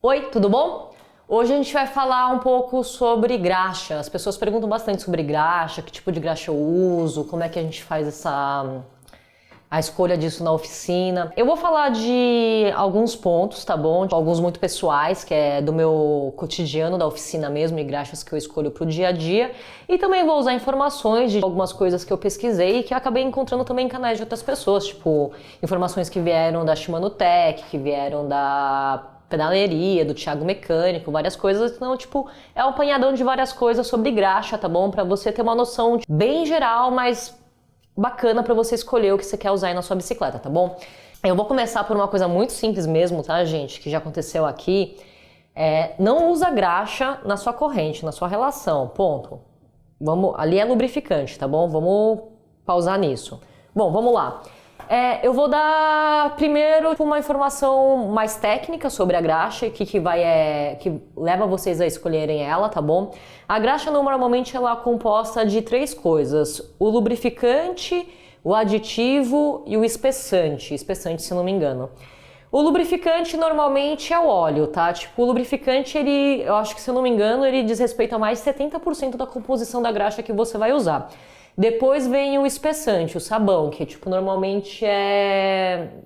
Oi, tudo bom? Hoje a gente vai falar um pouco sobre graxa. As pessoas perguntam bastante sobre graxa, que tipo de graxa eu uso, como é que a gente faz a escolha disso na oficina. Eu vou falar de alguns pontos, tá bom? Alguns muito pessoais, que é do meu cotidiano da oficina mesmo, e graxas que eu escolho pro dia a dia. E também vou usar informações de algumas coisas que eu pesquisei e que eu acabei encontrando também em canais de outras pessoas, tipo informações que vieram da Shimano Tech, que vieram da pedaleria, do Thiago Mecânico, várias coisas. Então, tipo, é um apanhadão de várias coisas sobre graxa, tá bom? Pra você ter uma noção bem geral, mas bacana pra você escolher o que você quer usar aí na sua bicicleta, tá bom? Eu vou começar por uma coisa muito simples mesmo, tá, gente? Que já aconteceu aqui. Não usa graxa na sua corrente, na sua relação, ponto. Ali é lubrificante, tá bom? Vamos pausar nisso. Bom, vamos lá. Eu vou dar primeiro uma informação mais técnica sobre a graxa, que leva vocês a escolherem ela, tá bom? A graxa normalmente ela é composta de 3 coisas: o lubrificante, o aditivo e o espessante, se não me engano. O lubrificante normalmente é o óleo, tá? Tipo, o lubrificante, eu acho que se eu não me engano, ele diz respeito a mais de 70% da composição da graxa que você vai usar. Depois vem o espessante, o sabão, que tipo, normalmente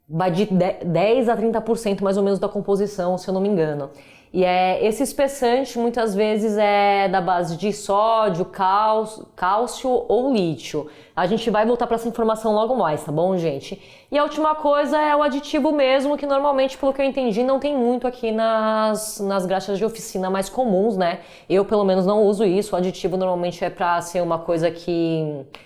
vai de 10 a 30% mais ou menos da composição, se eu não me engano. E esse espessante muitas vezes é da base de sódio, cálcio ou lítio. A gente vai voltar para essa informação logo mais, tá bom, gente? E a última coisa é o aditivo mesmo, que normalmente, pelo que eu entendi, não tem muito aqui nas graxas de oficina mais comuns, né? Eu, pelo menos, não uso isso. O aditivo normalmente é para ser uma coisa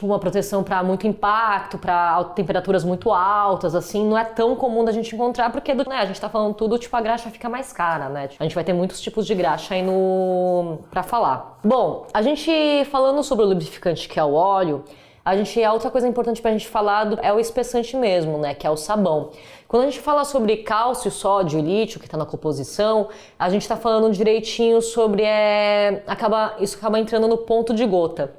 uma proteção para muito impacto, para temperaturas muito altas, assim. Não é tão comum da gente encontrar, porque a gente tá falando tudo, tipo, a graxa fica mais cara, né? A gente vai ter muitos tipos de graxa aí pra falar. Bom, a gente falando sobre o lubrificante, que é o óleo, a outra coisa importante pra gente falar é o espessante mesmo, né, que é o sabão. Quando a gente fala sobre cálcio, sódio e lítio, que tá na composição, a gente tá falando direitinho sobre, isso acaba entrando no ponto de gota.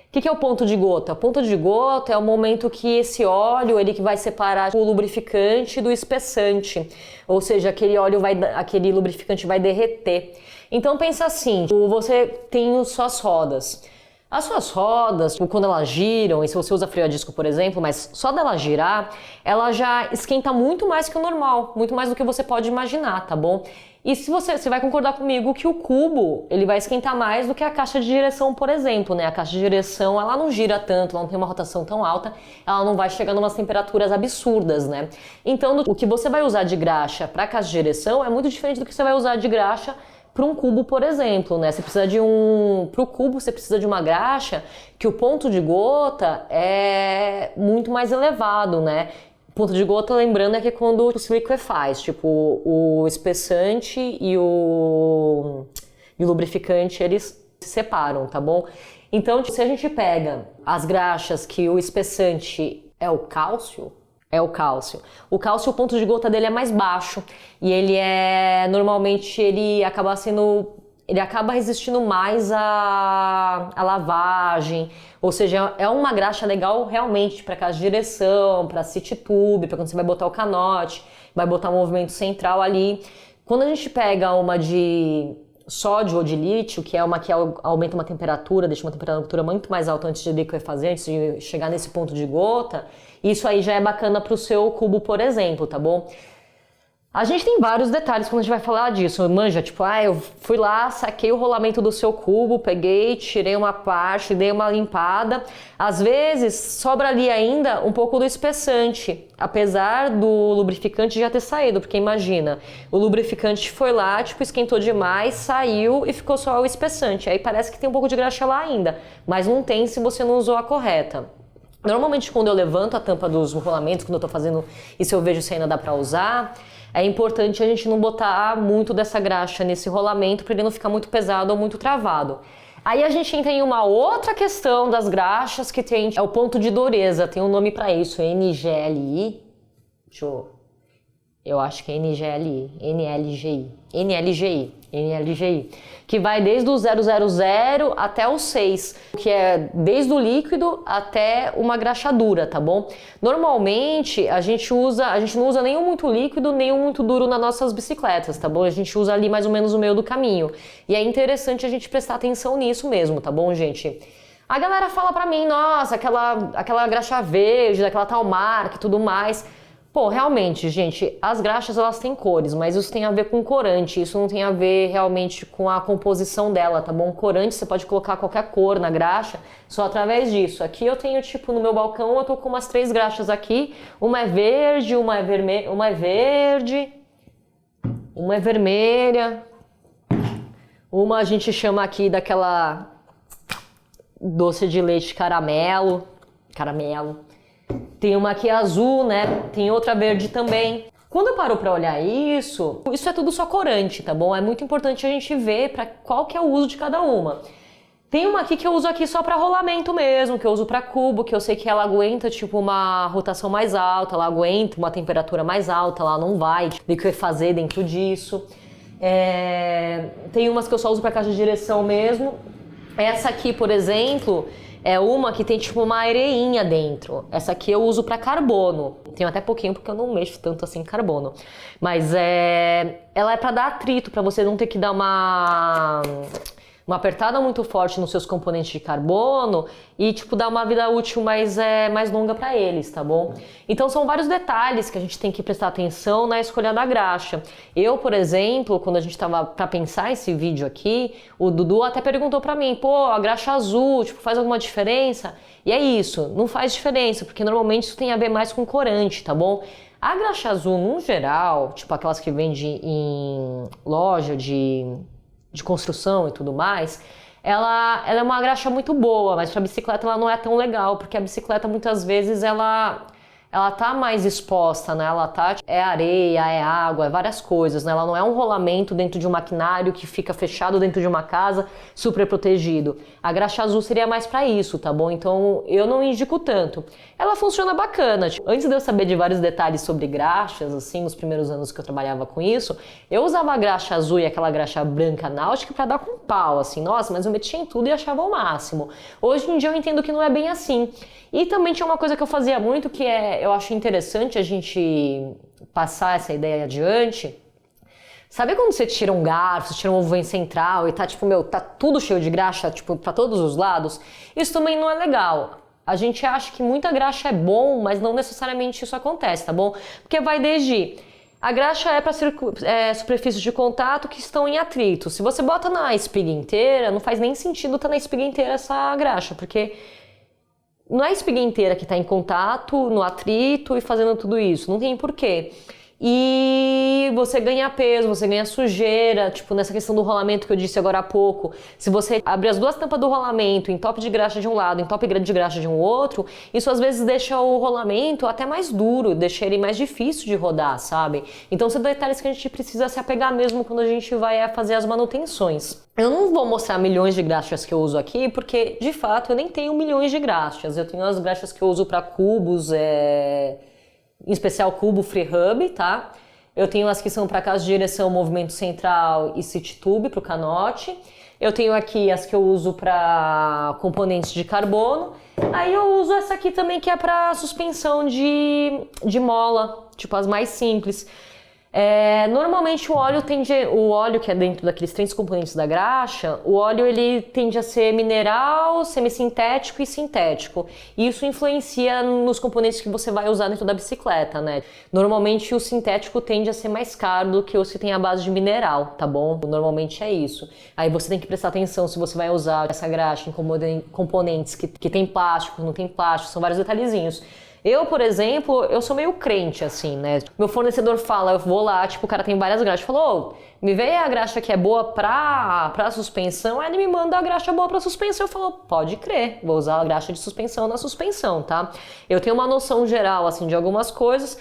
O que é o ponto de gota? O ponto de gota é o momento que esse óleo ele que vai separar o lubrificante do espessante, ou seja, aquele lubrificante vai derreter. Então pensa assim, você tem suas rodas. As suas rodas, quando elas giram, e se você usa freio a disco, por exemplo, mas só dela girar, ela já esquenta muito mais que o normal, muito mais do que você pode imaginar, tá bom? E se você vai concordar comigo que o cubo, ele vai esquentar mais do que a caixa de direção, por exemplo, né? A caixa de direção, ela não gira tanto, ela não tem uma rotação tão alta, ela não vai chegar em umas temperaturas absurdas, né? Então, o que você vai usar de graxa para caixa de direção é muito diferente do que você vai usar de graxa para um cubo, por exemplo, né? Para o cubo você precisa de uma graxa que o ponto de gota é muito mais elevado, né? Ponto de gota, lembrando, é que quando se liquefaz, tipo, o espessante e o lubrificante, eles se separam, tá bom? Então, se a gente pega as graxas que o espessante é o cálcio, o cálcio, o ponto de gota dele é mais baixo e normalmente ele acaba resistindo mais à lavagem, ou seja, é uma graxa legal realmente para caixa de direção, para city tube, para quando você vai botar o canote, vai botar um movimento central ali. Quando a gente pega uma de sódio ou de lítio, que é uma que aumenta uma temperatura, deixa uma temperatura muito mais alta antes de liquefazer, antes de chegar nesse ponto de gota, isso aí já é bacana para o seu cubo, por exemplo, tá bom? A gente tem vários detalhes quando a gente vai falar disso, manja, tipo, eu fui lá, saquei o rolamento do seu cubo, peguei, tirei uma parte, dei uma limpada. Às vezes, sobra ali ainda um pouco do espessante, apesar do lubrificante já ter saído, porque imagina, o lubrificante foi lá, tipo, esquentou demais, saiu e ficou só o espessante. Aí parece que tem um pouco de graxa lá ainda, mas não tem se você não usou a correta. Normalmente, quando eu levanto a tampa dos rolamentos, quando eu tô fazendo isso, eu vejo se ainda dá pra usar. É importante a gente não botar muito dessa graxa nesse rolamento para ele não ficar muito pesado ou muito travado. Aí a gente entra em uma outra questão das graxas que é o ponto de dureza, tem um nome para isso, NGLI. Eu acho que é NLGI, que vai desde o 000 até o 6, que é desde o líquido até uma graxa dura, tá bom? Normalmente a gente não usa nenhum muito líquido, nenhum muito duro nas nossas bicicletas, tá bom? A gente usa ali mais ou menos o meio do caminho. E é interessante a gente prestar atenção nisso mesmo, tá bom, gente? A galera fala pra mim, nossa, aquela graxa verde, daquela tal marca e tudo mais. Pô, realmente, gente, as graxas elas têm cores, mas isso tem a ver com corante, isso não tem a ver realmente com a composição dela, tá bom? Corante você pode colocar qualquer cor na graxa, só através disso. Aqui eu tenho, tipo, no meu balcão eu tô com umas 3 graxas aqui, uma é verde, uma é vermelha, uma a gente chama aqui daquela doce de leite caramelo. Tem uma aqui azul, né? Tem outra verde também. Quando eu paro pra olhar isso é tudo só corante, tá bom? É muito importante a gente ver pra qual que é o uso de cada uma. Tem uma aqui que eu uso aqui só pra rolamento mesmo, que eu uso pra cubo, que eu sei que ela aguenta, tipo, uma rotação mais alta, ela aguenta uma temperatura mais alta, ela não vai liquefazer dentro disso. Tem umas que eu só uso pra caixa de direção mesmo. Essa aqui, por exemplo, é uma que tem tipo uma areinha dentro. Essa aqui eu uso para carbono. Tenho até pouquinho porque eu não mexo tanto assim em carbono. Mas ela é para dar atrito, para você não ter que dar uma apertada muito forte nos seus componentes de carbono e tipo dar uma vida útil mais longa para eles, tá bom? Então são vários detalhes que a gente tem que prestar atenção na escolha da graxa. Eu, por exemplo, quando a gente tava para pensar esse vídeo aqui, o Dudu até perguntou para mim, pô, a graxa azul, tipo, faz alguma diferença? E é isso, não faz diferença, porque normalmente isso tem a ver mais com corante, tá bom? A graxa azul, no geral, tipo aquelas que vende em loja de construção e tudo mais, ela é uma graxa muito boa, mas para bicicleta ela não é tão legal, porque a bicicleta muitas vezes ela tá mais exposta, né? Ela tá, é areia, é água, é várias coisas, né? Ela não é um rolamento dentro de um maquinário que fica fechado dentro de uma casa, super protegido. A graxa azul seria mais para isso, tá bom? Então eu não indico tanto. Ela funciona bacana. Tipo, antes de eu saber de vários detalhes sobre graxas, assim, nos primeiros anos que eu trabalhava com isso, eu usava a graxa azul e aquela graxa branca náutica para dar com pau, assim. Nossa, mas eu metia em tudo e achava o máximo. Hoje em dia eu entendo que não é bem assim. E também tinha uma coisa que eu fazia muito, que eu acho interessante a gente passar essa ideia adiante. Sabe quando você tira um garfo, você tira um ovo em central e tá tipo, tá tudo cheio de graxa, tipo, pra todos os lados? Isso também não é legal. A gente acha que muita graxa é bom, mas não necessariamente isso acontece, tá bom? Porque vai desde... A graxa é para superfícies de contato que estão em atrito. Se você bota na espiga inteira, não faz nem sentido estar na espiga inteira essa graxa, porque... Não é a espiga inteira que está em contato, no atrito e fazendo tudo isso. Não tem porquê. E você ganha peso, você ganha sujeira, tipo nessa questão do rolamento que eu disse agora há pouco. Se você abrir as duas tampas do rolamento, entope de graxa de um lado, entope de graxa de um outro, isso às vezes deixa o rolamento até mais duro, deixa ele mais difícil de rodar, sabe? Então são detalhes que a gente precisa se apegar mesmo quando a gente vai fazer as manutenções. Eu não vou mostrar milhões de graxas que eu uso aqui, porque de fato eu nem tenho milhões de graxas. Eu tenho as graxas que eu uso para cubos, em especial cubo free hub, tá? Eu tenho as que são para casa de direção, movimento central e city tube para o canote. Eu tenho aqui as que eu uso para componentes de carbono. Aí eu uso essa aqui também que é para suspensão de mola, tipo as mais simples. Normalmente o óleo que é dentro daqueles 3 componentes da graxa, o óleo ele tende a ser mineral, semissintético e sintético. E isso influencia nos componentes que você vai usar dentro da bicicleta, né? Normalmente o sintético tende a ser mais caro do que o que tem a base de mineral, tá bom? Normalmente é isso. Aí você tem que prestar atenção se você vai usar essa graxa em componentes que tem plástico, não tem plástico, são vários detalhezinhos. Eu, por exemplo, eu sou meio crente, assim, né? Meu fornecedor fala, eu vou lá, tipo, o cara tem várias graxas. Falou, me vê a graxa que é boa pra suspensão. Aí ele me manda a graxa boa pra suspensão. Eu falo, pode crer, vou usar a graxa de suspensão na suspensão, tá? Eu tenho uma noção geral, assim, de algumas coisas.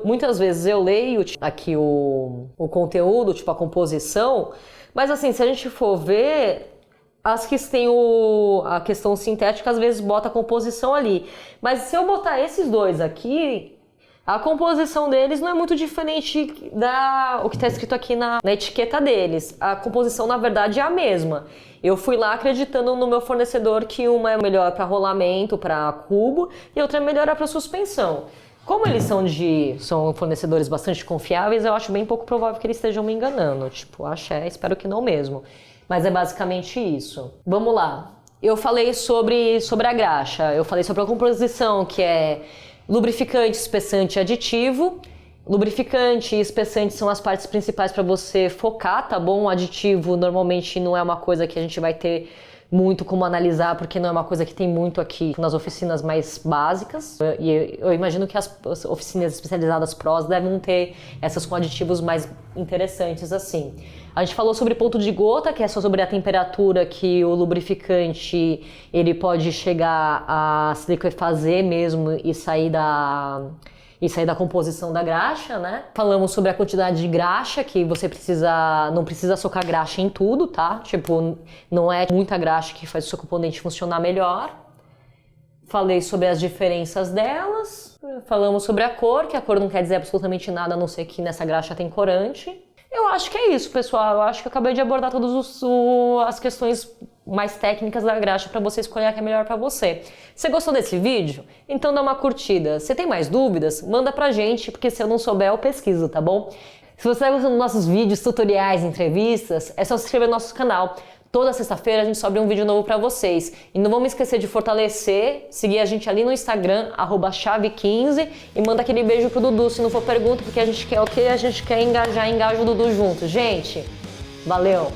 Muitas vezes eu leio aqui o conteúdo, tipo, a composição. Mas, assim, se a gente for ver... As que têm a questão sintética, às vezes bota a composição ali. Mas se eu botar esses dois aqui, A composição deles não é muito diferente o que está escrito aqui na etiqueta deles. A composição, na verdade, é a mesma. Eu fui lá acreditando no meu fornecedor que uma é melhor para rolamento, para cubo, e outra é melhor para suspensão. Como eles são fornecedores bastante confiáveis, eu acho bem pouco provável que eles estejam me enganando. Tipo, espero que não mesmo. Mas é basicamente isso. Vamos lá. Eu falei sobre a graxa, eu falei sobre a composição, que é lubrificante, espessante e aditivo. Lubrificante e espessante são as partes principais para você focar, tá bom? O aditivo normalmente não é uma coisa que a gente vai ter muito como analisar, porque não é uma coisa que tem muito aqui nas oficinas mais básicas. E eu imagino que as oficinas especializadas PROS devem ter essas com aditivos mais interessantes assim. A gente falou sobre ponto de gota, que é só sobre a temperatura que o lubrificante ele pode chegar a se liquefazer mesmo e sair da composição da graxa, né? Falamos sobre a quantidade de graxa, que você não precisa socar graxa em tudo, tá? Tipo, não é muita graxa que faz o seu componente funcionar melhor. Falei sobre as diferenças delas. Falamos sobre a cor, que a cor não quer dizer absolutamente nada, a não ser que nessa graxa tem corante. Eu acho que é isso, pessoal. Eu acho que eu acabei de abordar todas as questões mais técnicas da graxa para você escolher a que é melhor para você. Você gostou desse vídeo? Então dá uma curtida. Se tem mais dúvidas, manda pra gente, porque se eu não souber, eu pesquiso, tá bom? Se você está gostando dos nossos vídeos, tutoriais, entrevistas, é só se inscrever no nosso canal. Toda sexta-feira a gente sobe um vídeo novo pra vocês. E não vamos esquecer de fortalecer, seguir a gente ali no Instagram, @chave15, e manda aquele beijo pro Dudu, se não for pergunta, porque a gente quer o quê? A gente quer engajar o Dudu junto. Gente, valeu!